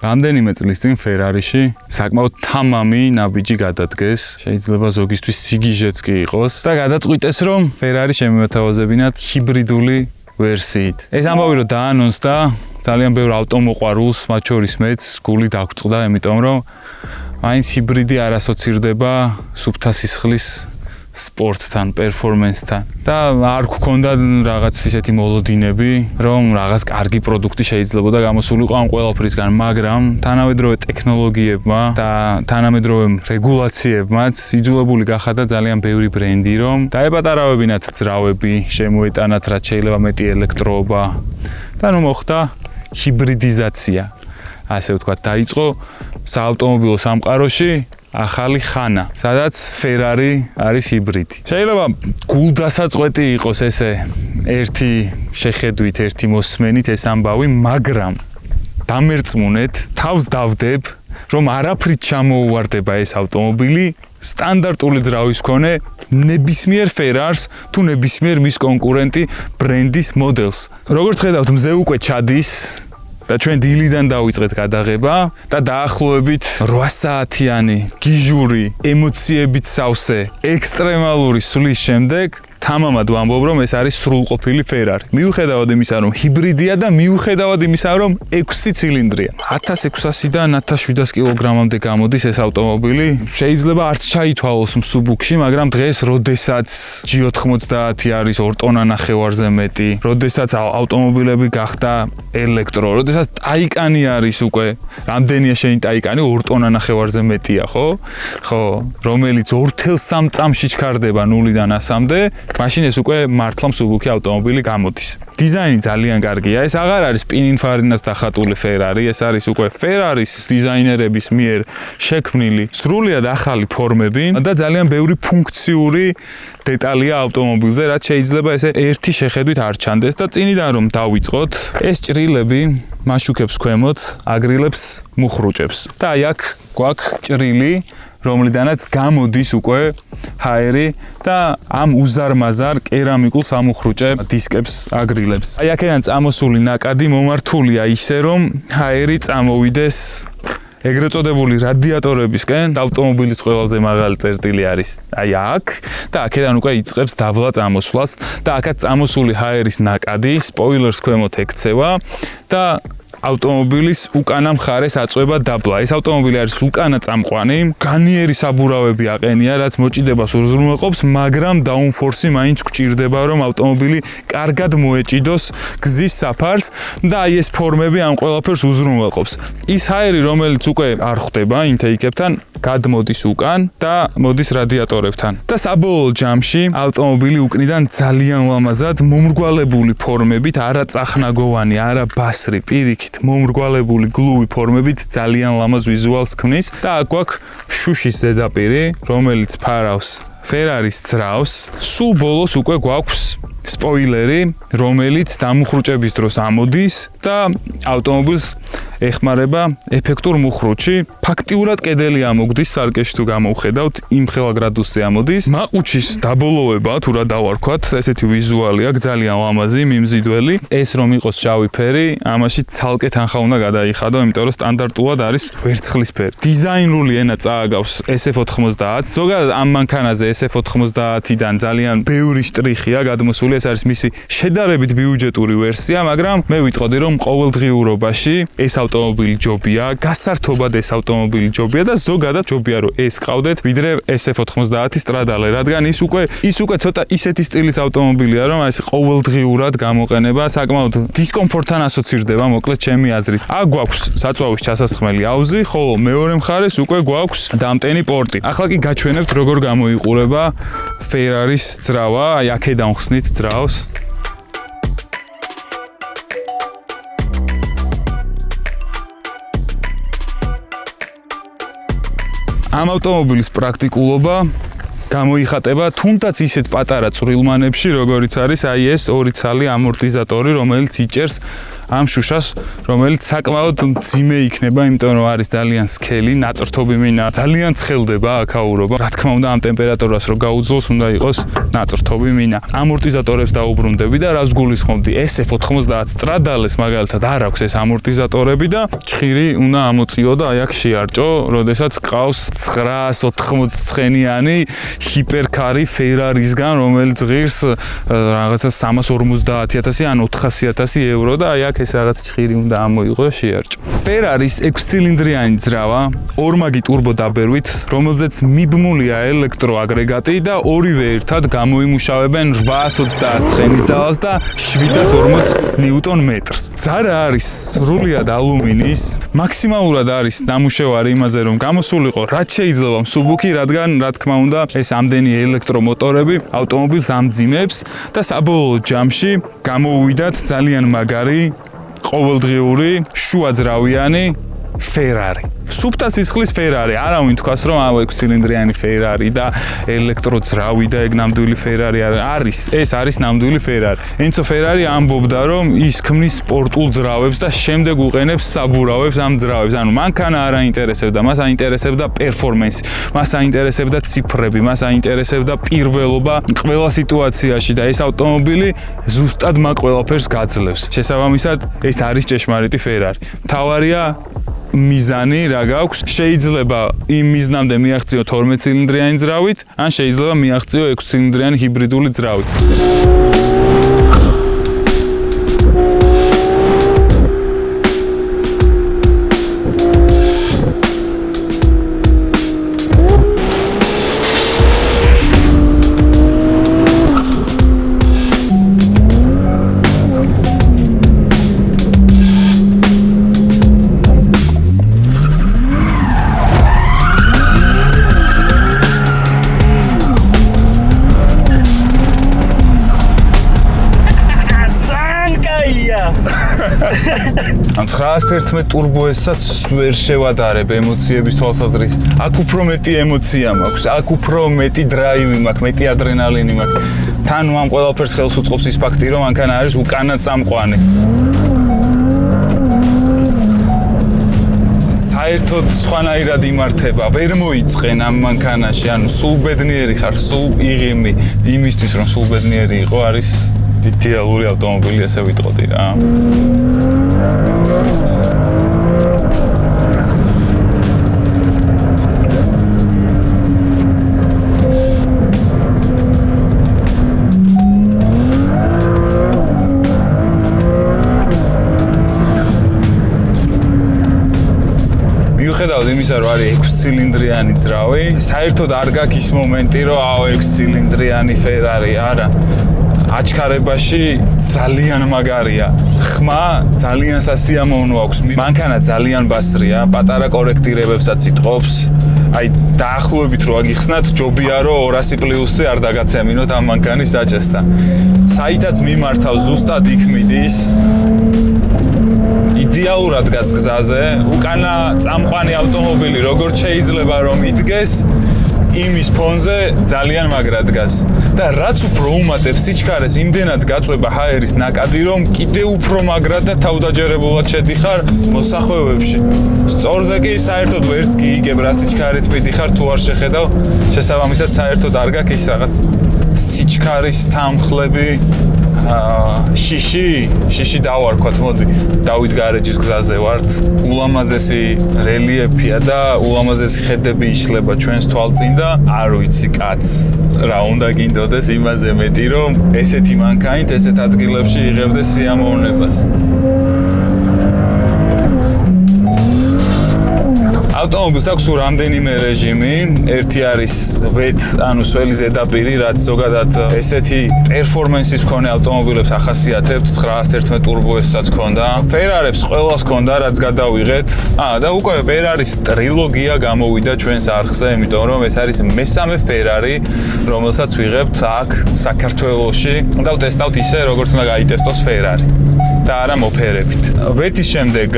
რამდენიმე წლის წინ Ferrari-ში საკმაოდ თამამი ნაბიჯი გადადგეს. შეიძლება ზოგისთვის სიგიჟეც კი იყოს და გადაწყვიტეს, რომ Ferrari შემოეთავაზებინათ ჰიბრიდული ვერსიით. ეს ამბავი რომ დაანონსდა, ძალიან ბევრ ავტომოყვარულს, მათ შორის მეც გული დაგწყდა, იმიტომ რომ მაინც ჰიბრიდი არ ასოცირდება სუფთა სისხლის სპორტთან, პერფორმენსთან და არ გქონდა რაღაც ისეთი მოლოდინები, რომ რაღაც კარგი პროდუქტი შეიძლებოდა გამოსულიყო ამ ყველაფრისგან, მაგრამ თანამედროვე ტექნოლოგიებმა და თანამედროვე რეგულაციებმაც იძულებული გახადა ძალიან ბევრი ბრენდი, რომ დაეპატარავებინათ ძრავები, შემოეტანათ რაც შეიძლება მეტი ელექტროობა და ნუ მოხდა ჰიბრიდიზაცია. ასე ვთქვათ, დაიწყო საავტომობილო სამყაროში ახალი ხანა, სადაც Ferrari არის ჰიბრიდი. შეიძლება გულდასაწყვეტი იყოს ესე ერთი შეხედვით, ერთი მოსმენით ეს ამბავი, მაგრამ დამერწმუნეთ, თავს დავდებ, რომ არაფრით ჩამოუვარდება ეს ავტომობილი სტანდარტული ძრავის მქონე ნებისმიერ Ferrari-ს თუ ნებისმიერ მის კონკურენტი ბრენდის მოდელს. როგორც ხედავთ, მზე უკვე ჩადის და ჩვენ დილიდან დავიწყეთ გადაღება და დაახლოებით 8 საათიანი გიჟური, ემოციებით სავსე, ექსტრემალური სვლის შემდეგ თამამად ვამბობ, რომ ეს არის სრულყოფილი Ferrari. მიუხედავად იმისა, რომ ჰიბრიდია და მიუხედავად იმისა, რომ 6 ცილინდრია. 1600-დან 1700 კილოგრამამდე გამოდის ეს ავტომობილი. შეიძლება არც ჩაითვალოს მსუბუქში, მაგრამ დღეს, როდესაც G90 არის 2 ტონა ნახევარზე მეტი, როდესაც ავტომობილები გახდა ელექტრო, როდესაც Taycan არის უკვე, რამდენია შენი Taycan 2 ტონა ნახევარზე მეტია, ხო? ხო, რომელიც 2-3 წამში ჩქარდება 0-დან 100-მდე. მაშინ ეს უკვე მართლა მსუბუქი ავტომობილი გამოდის. დიზაინი ძალიან კარგია. ეს აღარ არის პინინფარინას დახატული Ferrari, ეს არის უკვე Ferrari-ის დიზაინერების მიერ შექმნილი სრულიად ახალი ფორმები და ძალიან ბევრი ფუნქციური დეტალია ავტომობილზე, რაც შეიძლება ესე ერთი შეხედვით არ ჩანდეს და წინიდან რომ დავიწყოთ, ეს ჭრილები მაშუქებს ქვემოთ, აგრილებს მუხრუჭებს. და აი აქ გვაქვს ჭრილი, რომლიდანაც გამოდის უკვე ჰაერი და ამ უზარმაზარ კერამიკულ სამუხრუჭე დისკებს აგრილებს. აი აქედან წამოსული ნაკადი მომართულია ისე, რომ ჰაერი წამოვიდეს ეგრეთ წოდებული რადიატორებისკენ. ავტომობილის ყველაზე მაღალი წერტილი არის აი აქ და აქედან უკვე იწყებს დაბლა წამოსვლას და აქაც წამოსული ჰაერის ნაკადი სპოილერს ქვემოთ ექცევა და ავტომობილის უკანა მხარეს აწვება დაბლა. ეს ავტომობილი არის უკანა წამყვანი, განიერი საბურავები აყენია, რაც მოჭიდებას უზრუნველყოფს, მაგრამ დაუნფორსი მაინც გვჭირდება, რომ ავტომობილი კარგად მოეჭიდოს გზის საფარს და აი ეს ფორმები ამ ყველაფერს უზრუნველყოფს. ის ჰაერი, რომელიც უკვე არ ხვდება ინტეიქებთან, გადმოდის უკან და მოდის რადიატორებთან. და საბოლოო ჯამში ავტომობილი უკნიდან ძალიან ლამაზად მომრგვალებული ფორმებით, არა წახნაგოვანი, არა ბასრი, პირიქით მომრგვალებული გლუვი ფორმებით ძალიან ლამაზ ვიზუალს ქმნის და აქ გვაქვს შუშის ზედაპირი, რომელიც ფარავს Ferrari-ის ძრავს. სულ ბოლოს უკვე გვაქვს სპოილერი, რომელიც დამუხრუჭების დროს ამოდის და ავტომობილს ეხმარება ეფექტურ მუხრუჭი. ფაქტიურად კედელი ამოგდის, სარკეში თუ გამოვხედავთ, იმხელა გრადუსზე ამოდის. მაყუჩის დაბოლოება, თუ რა დავარქვათ, ესეთი ვიზუალი აქვს, ძალიან ლამაზი, მიმზიდველი. ეს რომ იყოს შავი ფერი, ამაში ცალკე თანხა უნდა გადაიხადო, იმიტომ რომ სტანდარტულად არის ვერცხლისფერი. დიზაინრული ენა წააგავს SF90. ზოგადად ამ მანქანაზე SF90-დან ძალიან ბევრი შტრიხია გადმოსული. ეს არის მისი შედარებით ბიუჯეტური ვერსია, მაგრამ მე ვიტყოდი, რომ ყოველდღიურობაში ეს ავტომობილი ჯობია, გასართობად ეს ავტომობილი ჯობია და ზოგადად ჯობია რომ ეს ყავდეთ, ვიდრე SF90 სტრადალე, რადგან ის უკვე ცოტა ისეთი სტილის ავტომობილია, რომ ეს ყოველდღიურად გამოყენება საკმაოდ დისკომფორტთან ასოცირდება, მოკლედ ჩემი აზრით. აქ გვაქვს საწვავის ჩასასხმელი აუზი, ხოლო მეორე მხარეს უკვე გვაქვს დამტენი პორტი. ახლა კი გაჩვენებთ როგორ გამოიყურება Ferrari-ის ძრავა, აი აქედან ხსნით ძრავს. ამ ავტომობილის პრაქტიკულობა გამოიხატება თუნდაც ისეთ პატარა წვრილმანებში, როგორიც არის აი ეს 2 ცალი ამორტიზატორი, რომელიც იჭერს ამ შუშას, რომელიც საკმაოდ მძიმე იქნება, იმიტომ რომ არის ძალიან სქელი, ნაწრთობი მინა, ძალიან ცხელდება აქაურობა. რა თქმა უნდა, ამ ტემპერატურას რო გაუძლოს, უნდა იყოს ნაწრთობი მინა. ამორტიზატორებს დაუბრუნდები და რას გულისხმობდი? SF90 სტრადალეს მაგალითად არ აქვს ეს ამორტიზატორები და ჭხირი უნდა ამოწიო და აი აქ შეარჭო, როდესაც ყავს 980-ცხენიანი ჰიპერკარი Ferrari-სგან, რომელიც ღირს რაღაცა 350.000 ან 400.000 ევრო და აი აქ ეს რაღაც ჭხირი უნდა ამოიღო, შეარჭო. Ferrari-s 6-ცილინდრიანი ძრავა, ორმაგი ტურბო დაბერვით, რომელზეც მიბმულია ელექტროაგრეგატი და ორივე ერთად გამოიმუშავებენ 830 ცხენის ძალას და 740 ნიუტონ-მეტრს. ძარა არის სრულიად ალუმინის, მაქსიმალურად არის ნამუშევარი იმაზე, რომ გამოსულიყო რაც შეიძლება მსუბუქი, რადგან რა თქმა უნდა ეს ამდენი ელექტრომოტორები ავტომობილს ამძიმებს და საბოლოო ჯამში გამოუვიდათ ძალიან მაგარი, ყოველდღიური, შუაძრავიანი Ferrari. სუფთა სისხლის Ferrari. არავინ თქვას რომ 6-ცილინდრიანი Ferrari და ელექტროძრავი და ეგ ნამდვილი Ferrari არის. ეს არის ნამდვილი Ferrari. ენცო Ferrari ამბობდა რომ ის ქმნის სპორტულ ძრავებს და შემდეგ უყენებს საბურავებს ამ ძრავებს. ანუ მანქანა არ აინტერესებდა, მას აინტერესებდა პერფორმანსი, მას აინტერესებდა ციფრები, მას აინტერესებდა პირველობა ყველა სიტუაციაში და ეს ავტომობილი ზუსტად მაგ ყველაფერს გაძლევს. შესაბამისად, ეს არის ჭეშმარიტი Ferrari. თავარია მიზანი რა გაქვს, შეიძლება იმ მიზნამდე მიაღწიო 12-ცილინდრიანი ძრავით, ან შეიძლება მიაღწიო 6-ცილინდრიანი ჰიბრიდული ძრავით. ამ 911 ტურბოესაც ვერ შევადარებ ემოციების თვალსაზრისით. აქ უფრო მეტი ემოცია მაქვს, აქ უფრო მეტი დრაივი მაქვს, მეტი ადრენალინი მაქვს. თან ამ ყველაფერს ხელს უწყობს ის ფაქტი, რომ მანქანა არის უკანა წამყვანი. საერთოდ სხვანაირად იმართება, ვერ მოიწყენ ამ მანქანაში, ანუ სულ ბედნიერი ხარ, სულ იღიმი. იმისთვის რომ სულ ბედნიერი იყო, არის იდეალური ავტომობილი, ესე ვიტყოდი რა. მიუხედავად იმისა, რომ არის 6-ცილინდრიანი ძრავი, საერთოდ არ გაქვს ის მომენტი, რომ 6-ცილინდრიანი Ferrari, არა. აჩქარებაში ძალიან მაგარია. ხმა ძალიან სასიამოვნო აქვს. მანქანა ძალიან ბასრია, პატარა კორექტირებებსაც იტყობს. აი დაახლოებით რო აგიხსნათ, ჯობია რომ 200 პლუსზე არ დაგაცემინოთ ამ მანქანის საჭესთან. საითაც მიმართავ ზუსტად იქ მიდის. იდეალურად გას გზაზე, უკანა წამყვანი ავტომობილი როგორც შეიძლება რომ იდგეს, იმის ფონზე ძალიან მაგრად დგას. და რაც უფრო უმატებს სიჩქარეს, იმდენად გაწვება ჰაერის ნაკადი, რომ კიდევ უფრო მაგრად და თავდაჯერებულად შედიხარ მოსახვევებში. სწორზე კი საერთოდ ვერც კი იგებ რა სიჩქარით მიდიხარ თუ არ შეხედავ, შესაბამისად საერთოდ არ გაქვს ის რაღაც სიჩქარის თანხლები. შიში დავარქვათ, მოდი, დავით გარეჯის გზაზე ვართ. ულამაზესი რელიეფია და ულამაზესი ხედები იშლება ჩვენს თვალწინ და არ ვიცი კაც რა უნდა გინდოდეს იმაზე მეტი, რომ ესეთი მანქანით ესეთ ადგილებში იღებდეს სიამოვნებას. ავტომობილს აქვს რამდენიმე რეჟიმი. ერთი არის ვეთ, ანუ სველი ზედაპირი, რაც ზოგადად ესეთი პერფორმანსის მქონე ავტომობილებს ახასიათებთ. 911 ტურბოესაც ჰქონდა. Ferrari-ებს ყველას ჰქონდა, რაც გადავიღეთ. და უკვე Ferrari-s ტრილოგია გამოვიდა ჩვენს არხზე, იმიტომ რომ ეს არის მესამე Ferrari, რომელსაც ვიღებთ აქ საქართველოში. და ვტესტავთ ისე, როგორც უნდა გაიტესტოს Ferrari. და არა მოფერებით. ვეთის შემდეგ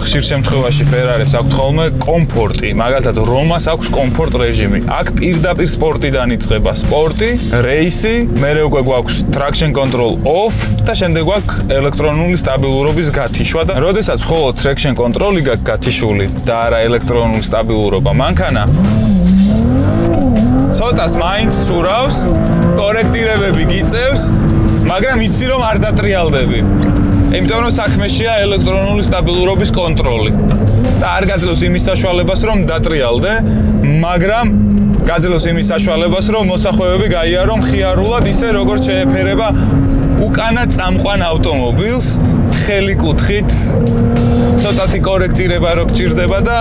ხშირ შემთხვევაში Ferrari-ს აქვს ხოლმე კომფორტი, მაგალითად რომას აქვს კომფორტ რეჟიმი. აქ პირდაპირ სპორტიდან იწყება სპორტი, რეისი, მერე უკვე გვაქვს traction control off და შემდეგ გვაქვს ელექტრონული სტაბილურობის გათიშვა და როდესაც მხოლოდ traction control-ი გაქვს გათიშული და არა ელექტრონული სტაბილურობა, მანქანა ცოტას მაინც ცურავს, კორექტირებები გიწევს, მაგრამ იცი რომ არ დატრიალდები. იმიტომ რომ საქმეშია ელექტრონული სტაბილურობის კონტროლი. და არ გაძლევს იმის საშუალებას რომ დატრიალდე, მაგრამ გაძლევს იმის საშუალებას რომ მოსახვევები გაიარო მხიარულად ისე როგორც შეეფერება უკანა წამყვან ავტომობილს, თხელი კუთხით ცოტათი კორექტირება რო გჭირდება და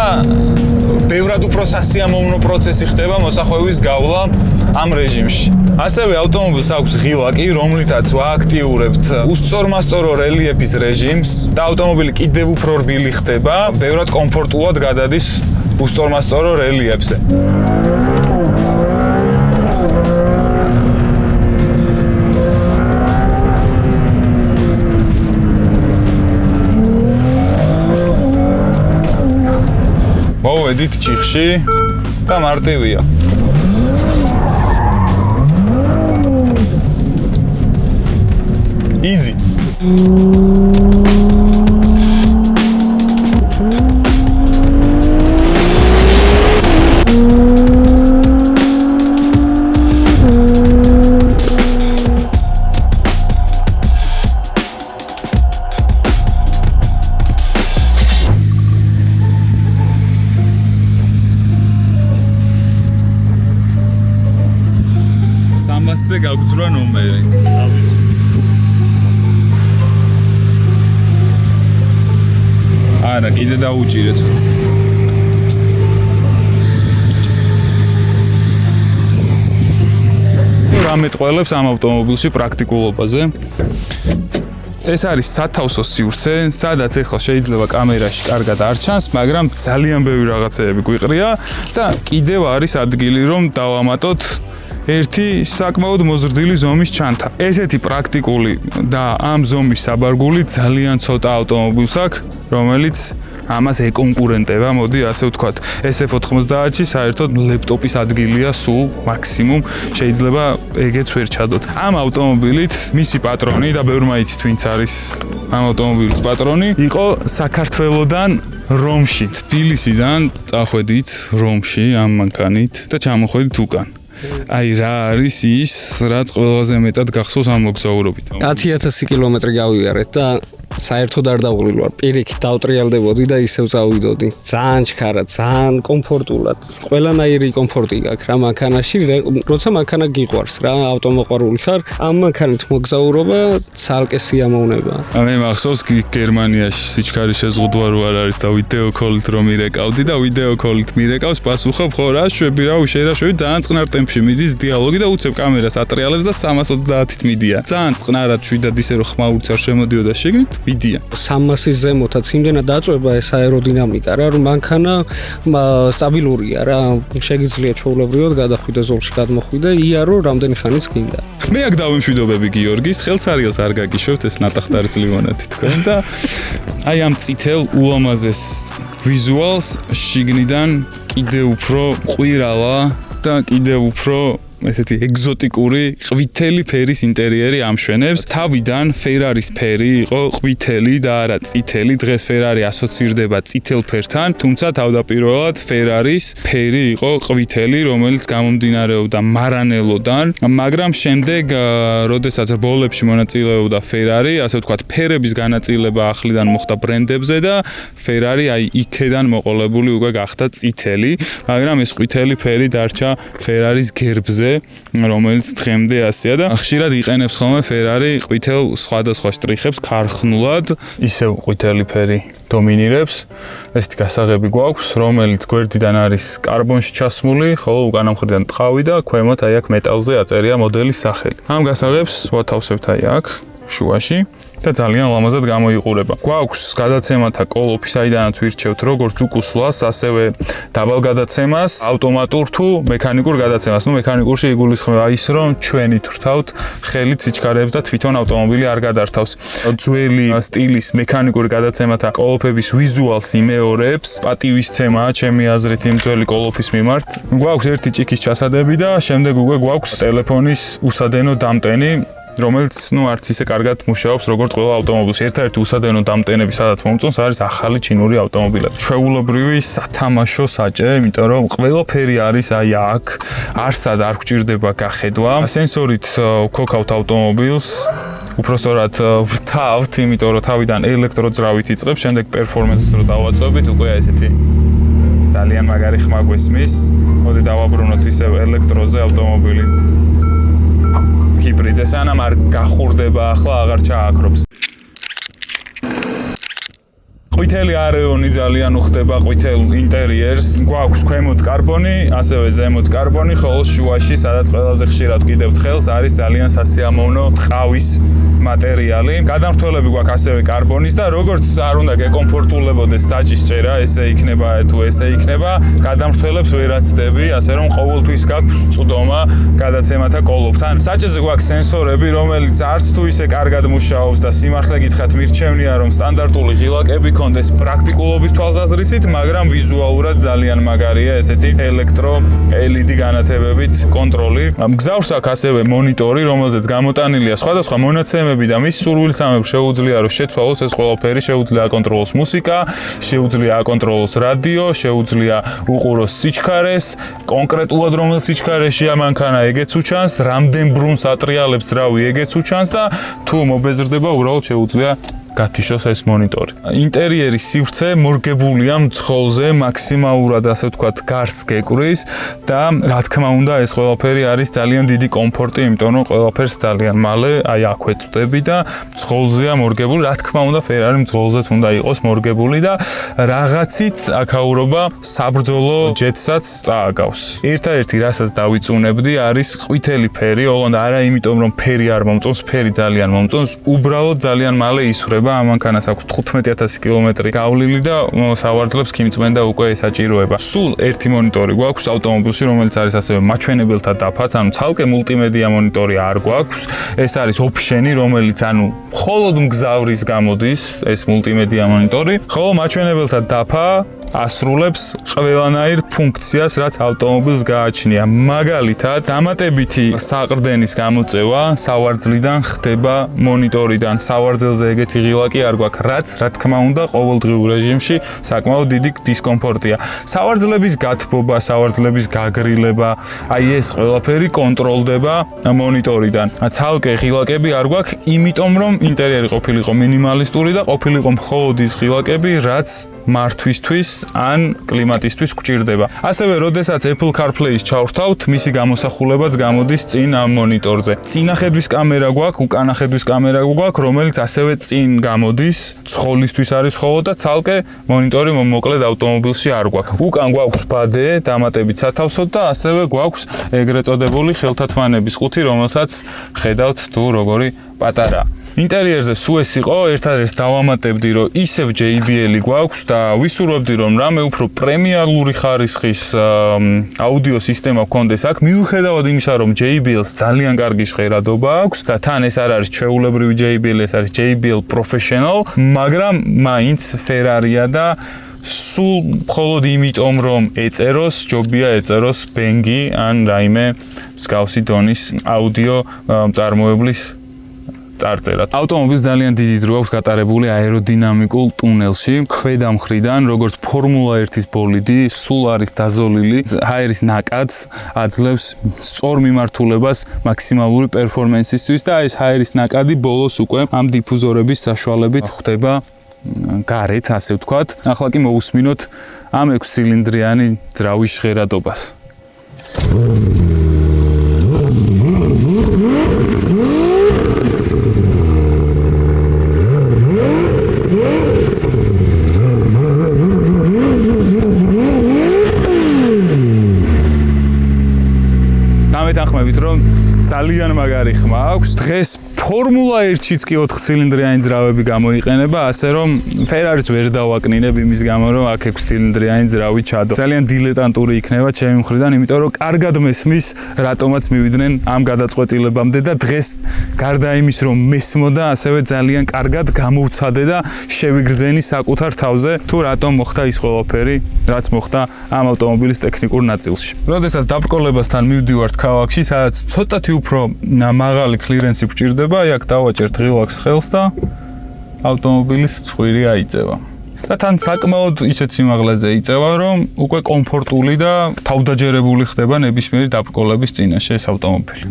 ბევრად უფრო სასიამოვნო პროცესი ხდება მოსახვევის გავლა ამ რეჟიმში. ასევე ავტომობილს აქვს ღილაკი, რომლითაც ვააქტიურებთ უსწორმასწორო რელიეფის რეჟიმს და ავტომობილი კიდევ უფრო რბილი ხდება, ბევრად კომფორტულად გადადის უსწორმასწორო რელიეფზე. მოვედით ჩიხში და მარტივია. Easy. სამასზე გაგვწრა ნომერი. არა, კიდე დაუჭირეთ. რა მეტყველებს ამ ავტომობილში პრაქტიკულობაზე? ეს არის სათავსო სივრცე, სადაც ახლა შეიძლება კამერაში კარგად არ ჩანს, მაგრამ ძალიან ბევრი რაღაცეები გვიყრია და კიდევ არის ადგილი რომ დავამატოთ ერთი საკმაოდ მოზრდილი ზომის ჩანთა. ესეთი პრაქტიკული და ამ ზომის საბარგული ძალიან ცოტა ავტომობილს აქვს, რომელიც ამას ეკონკურენტება, მოდი ასე ვთქვათ. SF90-ში საერთოდ ლეპტოპის ადგილია სულ მაქსიმუმ, შეიძლება ეგეც ვერ ჩადოთ. ამ ავტომობილით მისი პატრონი და ბევრმა იცით ვინც არის ამ ავტომობილის პატრონი, იყო საქართველოდან რომში. თბილისიდან წახვედით რომში ამ მანქანით და ჩამოხვედით უკან. აი რა არის ის, რაც ყველაზე მეტად გახსოვს ამ მოგზაურობით. 10000 კილომეტრი გავიარეთ და საერთოდ არ დავღლილვარ. პირიქით დავტრიალდებოდი და ისევ წავიდოდი. ძალიან ჩქარა, ძალიან კომფორტულად. ყველანაირი კომფორტი გაქვს რა მანქანაში, როცა მანქანა გიყვარს რა, ავტომოყვარული ხარ, ამ მანქანით მოგზაურობა ცალკე სიამოვნება. მე მახსოვს გერმანიაში სიჩქარის შეზღუდვა რო არ არის და ვიდეო კოლით რომ მირეკავდი და ვიდეო კოლით მირეკავს, პასუხობ ხო რა შვები რა უშერაშვები, ძალიან წყნარ ტემპში მიდის დიალოგი და უცებ კამერას ატრიალებს და 330-ით მიდია. ძალიან წყნარად შვიდად ისე რომ ხმაურიც არ შემოდიოდა შეგნით. მიდია. 300-ის ზემოთაც იმდენად დაწვება ეს აეროდინამიკა რა, რომ მანქანა სტაბილურია რა, შეგიძლია ჩვეულებრივად გადახვიდე ზოლში გადმოხვიდე, იარო რამდენი ხანიც გინდა. მე აქ დავემშვიდობები გიორგის, ხელცარიელს არ გაგიშვებთ ეს ნატახტარის ლიმონადი თქვენ და აი ამ წითელ ულამაზეს ვიზუალს შიგნიდან კიდევ უფრო ყვირალა და კიდევ უფრო ესეთი ეგზოტიკური ყვითელი ფერის ინტერიერი ამშვენებს. თავიდან Ferrari-ს ფერი იყო ყვითელი და არა წითელი. დღეს Ferrari ასოცირდება წითელ ფერთან, თუმცა თავდაპირველად Ferrari-ს ფერი იყო ყვითელი, რომელიც გამომდინარეობდა მარანელოდან, მაგრამ შემდეგ, როდესაც რბოლებში მონაწილეობდა Ferrari, ასე ვთქვათ, ფერების განაწილება ახლიდან მოხდა ბრენდებზე და Ferrari აი იქედან მოყოლებული უკვე გახდა წითელი, მაგრამ ეს ყვითელი ფერი დარჩა Ferrari-ს გერბზე, რომელიც დღემდე ასეა და ხშირად იყენებს ხოლმე Ferrari ყვითელ სხვადასხვა შტრიხებს ქარხნულად, ისევ ყვითელი ფერი დომინირებს. ესეთი გასაღები გვაქვს, რომელიც გვერდიდან არის კარბონში ჩასმული, ხოლო უკანა მხრიდან ტყავი და ქვემოთ აი აქ მეტალზე აწერია მოდელის სახელი. ამ გასაღებს ვათავსებთ აი აქ შუაში. და ძალიან ლამაზად გამოიყურება. გვაქვს გადაცემათა კოლოფი, საიდანაც ვირჩევთ როგორც უკუსლას, ასევე დაბალ გადაცემას, ავტომატურ თუ მექანიკურ გადაცემას. მექანიკურში იგულისხმება ის, რომ ჩვენ ითვრთავთ ხელით სიჩქარეებს და თვითონ ავტომობილი არ გადართავს. ძველი სტილის მექანიკური გადაცემათა კოლოფების ვიზუალს იმეორებს, პატივისცემაა ჩემი აზრით იმ ძველი კოლოფის მიმართ. გვაქვს ერთი ჭიქის ჩასადები და შემდეგ უკვე გვაქვს ტელეფონის უსადენო დამტენი, რომელიც არც ისე კარგად მუშაობს როგორც ყველა ავტომობილში. ერთ-ერთი უსადენო დამტენები, სადაც მომწონს, არის ახალი ჩინური ავტომობილები. ჩვეულებრივი სათამაშო საჭე, იმიტომ რომ ყველაფერი არის აი აქ, არსად არ გვჭირდება გახედვა. სენსორით ვქოქავთ ავტომობილს, უпростоრად ვთავთ, იმიტომ რომ თავიდან ელექტროძრავით იწყებს, შემდეგ პერფორმანსს რო დავაწყობთ, უკვე ესეთი ძალიან მაგარი ხმა გვესმის. მოდი დავაბრუნოთ ისევ ელექტროზე ავტომობილი. ჰიბრიდზე სანამ არ გახურდება, ახლა აღარ ჩააქრობს. ყვითელი არეონი ძალიან უხდება ყვითელ ინტერიერს. გვაქვს ქვემოთ კარბონი, ასევე ზემოთ კარბონი, ხოლო შუაში, სადაც ყველაზე ხშირად ვკიდებთ ხელს, არის ძალიან სასიამოვნო ტყავის მატერიალი. გადამრთველები გვაქვს ასევე კარბონის და როგორც არ უნდა გეკომფორტულებოდეს საჭის ჭერა, ესე იქნება თუ ესე იქნება, გადამრთველებს ვერ აცდები, ასე რომ ყოველთვის გაქვს წვდომა გადაცემათა კოლოფთან. საჭეზე გვაქვს სენსორები, რომელიც არც თუ ისე კარგად მუშაობს და სიმართლე გითხრათ, მირჩევნია რომ სტანდარტული ღილაკები კონდეს პრაქტიკულობის თვალსაზრისით, მაგრამ ვიზუალურად ძალიან მაგარია ესეთი ელექტრო LED განათებებით კონტროლი. მგზავრს აქვს ასევე მონიტორი, რომელზეც გამოტანილია სხვადასხვა მონაცემები და მის სურვილსამებრ შეუძლია რომ შეცვალოს ეს ყველაფერი, შეუძლია აკონტროლოს მუსიკა, შეუძლია აკონტროლოს რადიო, შეუძლია უყუროს სიჩქარეს, კონკრეტულად რომელ სიჩქარეშია მანქანა ეგეც უჩანს, რამდენ ბრუნს ატრიალებს ძრავი ეგეც უჩანს და თუ მობეზრდება უბრალოდ შეუძლია გათიშოს ეს მონიტორი. ინტერიერის სივრცე მორგებულია მძღოლზე, მაქსიმალურად ასე ვთქვათ გარს გეკვრის და რა თქმა უნდა ეს ყველაფერი არის ძალიან დიდი კომფორტი, იმიტომ რომ ყველაფერს ძალიან მალე აი აქვე წვდები და მძღოლზეა მორგებული. რა თქმა უნდა ფერარი მძღოლზეც უნდა იყოს მორგებული და რაღაცით აქაურობა საბრძოლო ჯეტსაც წააგავს. ერთადერთი რასაც დავიწუნებდი არის ყვითელი ფერი, ოღონდ არა იმიტომ რომ ფერი არ მომწონს, ფერი ძალიან მომწონს, უბრალოდ ძალიან მალე ისვრება. ამ მანქანას აქვს 15000 კილომეტრი გავლილი და სავარძლებს ქიმწმენდა უკვე ესაჭიროება. სულ ერთი მონიტორი გვაქვს ავტომობილში, რომელიც არის ასევე მაჩვენებელთა დაფაც, ანუ ცალკე მულტიმედია მონიტორი არ გვაქვს. ეს არის ოფშენი, რომელიც მხოლოდ მგზავრის გამოდის ეს მულტიმედია მონიტორი, ხოლო მაჩვენებელთა დაფა ასრულებს ყველანაირ ფუნქციას, რაც ავტომობილს გააჩნია. მაგალითად, დამატებითი საყრდენის გამოწევა სავარძლიდან ხდება მონიტორიდან. სავარძელზე ეგეთი ღილაკი არ გვაქვს, რაც რა თქმა უნდა ყოველდღიურ რეჟიმში საკმაოდ დიდი დისკომფორტია. სავარძლების გათბობა, სავარძლების გაგრილება, აი ეს ყველაფერი კონტროლდება მონიტორიდან. ცალკე ღილაკები არ გვაქვს, იმიტომ რომ ინტერიერი ყოფილიყო მინიმალისტური და ყოფილიყო მხოლოდ ის ღილაკები, რაც მართვისთვის ან კლიმატისთვის გვჭირდება. ასევე, როდესაც Apple CarPlay-ს ჩავრთავთ, მისი გამოსახულებაც გამოდის წინ ამ მონიტორზე. წინახედვის კამერა გვაქვს, უკანახედვის კამერა გვაქვს, რომელიც ასევე წინ გამოდის, ცხოლისთვის არის მხოლოდ და ცალკე მონიტორი მოკლედ ავტომობილში არ გვაქვს. უკან გვაქვს ბადე, დამატებით სათავსოდ და ასევე გვაქვს ეგრეთ წოდებული ხელთათმანების ყუთი, რომელსაც ხედავთ თუ როგორი პატარაა. ინტერიერზე სულ ეს იყო, ერთადერთს დავამატებდი, რომ ისევ JBL-ი გვაქვს და ვისურვებდი, რომ რამე უფრო პრემიალური ხარისხის აუდიო სისტემა გქონდეს აქ, მიუხედავად იმისა, რომ JBL-ს ძალიან კარგი ჟღერადობა აქვს და თან ეს არ არის ჩვეულებრივი JBL, ეს არის JBL Professional, მაგრამ მაინც Ferrari-ა და სულ მხოლოდ იმიტომ, რომ ეწეროს, ჯობია ეწეროს Bang-ი ან რაიმე მსგავსი დონის აუდიო მწარმოებლის წარწერა. ავტომობილს ძალიან დიდი დრო აქვს გატარებული აეროდინამიკულ ტუნელში. ქვედა მხრიდან, როგორც ფორმულა 1-ის ბოლიდი, სულ არის დაზოლილი. ჰაერის ნაკადს აძლევს სწორ მიმართულებას მაქსიმალური პერფორმანსისთვის და ეს ჰაერის ნაკადი ბოლოს უკვე ამ დიფუზორების საშუალებით ხდება გარეთ, ასე ვთქვათ. ახლა კი მოусმინოთ ამ 6 ცილინდრიანი ძრავის ჟღერადობას. მეთანხმებით, რომ ძალიან მაგარი ხმა აქვს. დღეს ფორმულა 1-შიც კი 4 ცილინდრიანი ძრავები გამოიყენება, ასე რომ Ferrari-ს ვერ დავაკნინებ იმის გამო, რომ აქ 6 ცილინდრიანი ძრავი ჩადო. ძალიან დილეტანტური იქნება ჩემი მხრიდან, იმიტომ რომ კარგად მესმის, რატომაც მივიდნენ ამ გადაწყვეტილებამდე და დღეს გარდა იმის, რომ მესმოდა, ასევე ძალიან კარგად გამოვცადე და შევიგრძენი საკუთარ თავზე, თუ რატომ მოხდა ის ყველაფერი, რაც მოხდა ამ ავტომობილის ტექნიკურ ნაწილში. როდესაც დაბრკოლებასთან მივდივართ ქალაქში, სადაც ცოტათი უფრო მაღალი კლირენსი გვჭირდება, აქ დავაჭერთ ღილაკს ხელს და ავტომობილის ცხვირი აიწევა. და თან საკმაოდ ისეთ სიმაღლეზე იწევა, რომ უკვე კომფორტული და თავდაჯერებული ხდება ნებისმიერი დაბრკოლების წინაშე ეს ავტომობილი.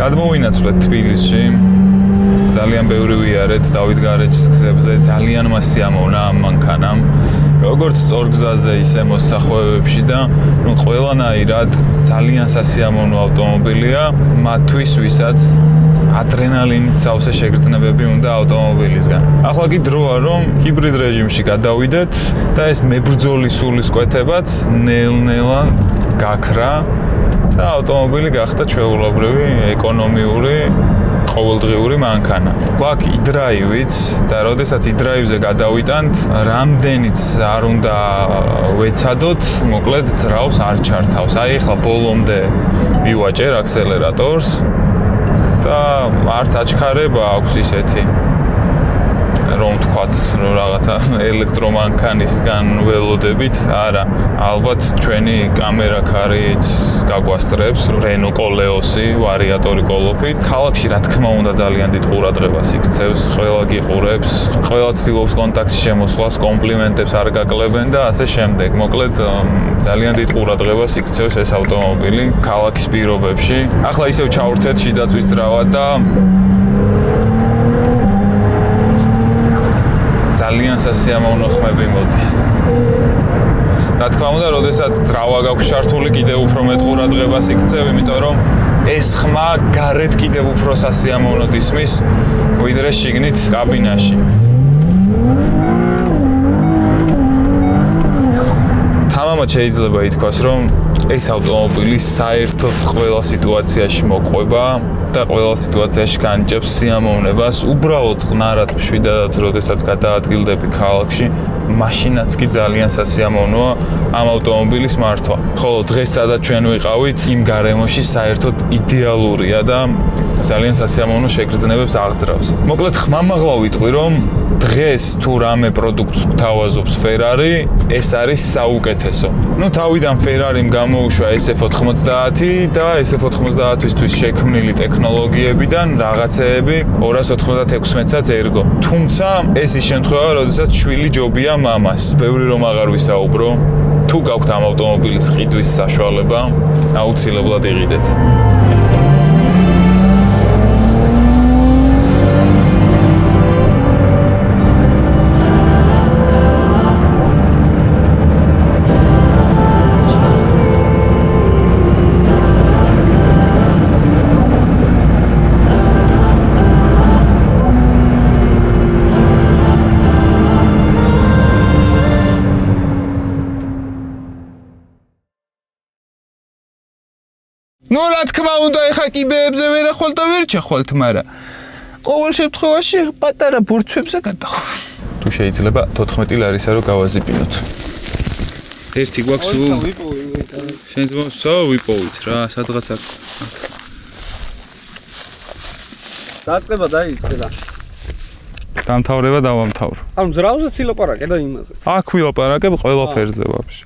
გადმოვინაცვლეთ თბილისში. ძალიან ბევრი ვიარეთ დავით გარეჯის გზებზე, ძალიან მასი ამოვნა ამ მანქანამ. როგორც სწორგზაზე, ისე მოსახვევებში და ყველანაირად ძალიან სასიამოვნო ავტომობილია, მათთვის, ვისაც ადრენალინით სავსე შეგრძნებები უნდა ავტომობილისგან. ახლა კი დროა, რომ ჰიბრიდ რეჟიმში გადავიდეთ და ეს მებრძოლი სულის კვეთებაც ნელ-ნელა გაქრა. და ავტომობილი გახდა ჩვეულებრივი ეკონომიური ყოველდღიური მანქანა. გვაქვს e-drive-იც და როდესაც e-drive-ზე გადავიტანთ, რამდენიც არ უნდა ვეცადოთ, მოკლედ ძრავს არ ჩართავს. აი ახლა ბოლომდე ვივაჭერ აქსელერატორს და არც აჩქარება აქვს ისეთი რომ თქვათ, რომ რაღაცა ელექტრომანქანისგან ველოდებით, არა, ალბათ ჩვენი კამერა ქარით გაგვასწრებს, Renault Koleos-ი, ვარიატორი კოლოფით. ქალაქში რა თქმა უნდა ძალიან დიდ ყურადღებას იქცევს, ყველა გიყურებს, ყველა ცდილობს კონტაქტში შემოსვლას, კომპლიმენტებს არ გაკლებენ და ასე შემდეგ. მოკლედ ძალიან დიდ ყურადღებას იქცევს ეს ავტომობილი ქალაქის პირობებში. ახლა ისევ ჩავვრთეთ შიდაწვის ძრავა და ძალიან სასიამოვნო ხმები მოდის. რა თქმა უნდა, როდესაც ძრავა გაქვს ჩართული, კიდევ უფრო მეტ ყურადღებას იქცევ, იმიტომ რომ ეს ხმა გარეთ კიდევ უფრო სასიამოვნოდ ისმის, ვიდრე შიგნით კაბინაში. თამამად შეიძლება ითქვას, რომ ეს ავტომობილი საერთოდ ყველა სიტუაციაში მოყვება და ყველა სიტუაციაში განიჭებს სიამოვნებას. უბრალოდ ყნარად მშვიდად, როდესაც გადაადგილდები ქალაქში, მაშინაც კი ძალიან სასიამოვნოა ამ ავტომობილის მართვა. ხოლო დღეს სადაც ჩვენ ვიყავით, იმ გარემოში საერთოდ იდეალურია და ძალიან სასიამოვნო შეგრძნებებს აღძრავს. მოკლედ ხმამაღლა ვიტყვი, რომ დღეს თუ რამე პროდუქტს გვთავაზობს Ferrari, ეს არის საუკეთესო. თავიდან Ferrari-მ გამოუშვა SF90 და SF90-ისთვის შექმნილი ტექნოლოგიებიდან რაღაცეები 296-საც ერგო. თუმცა ეს ის შემთხვევა, როდესაც შვილი ჯობია მამას. ბევრი რომ აღარ ვისაუბრო, თუ გაქვთ ამ ავტომობილის ყიდვის საშუალება, აუცილებლად იყიდეთ. რა თქმა უნდა, ეხა კიბეებზე ვერ ახვალ და ვერ ჩახვალთ, მაგრამ ყოველ შემთხვევაში პატარა ბორცვებზე გადახვალ. თუ შეიძლება 14 ლარისა რო გავაზიპინოთ. ერთი გვაქვს უ. შენ ძმოსო ვიპოვით რა, სადღაც აქ. დაწყება დაიწყე და. დამთავრება დავამთავრო. ანუ ძრავზე ცილაპარაკე და იმაზე. აქ ვილაპარაკებ ყველაფერზე ვაფშე.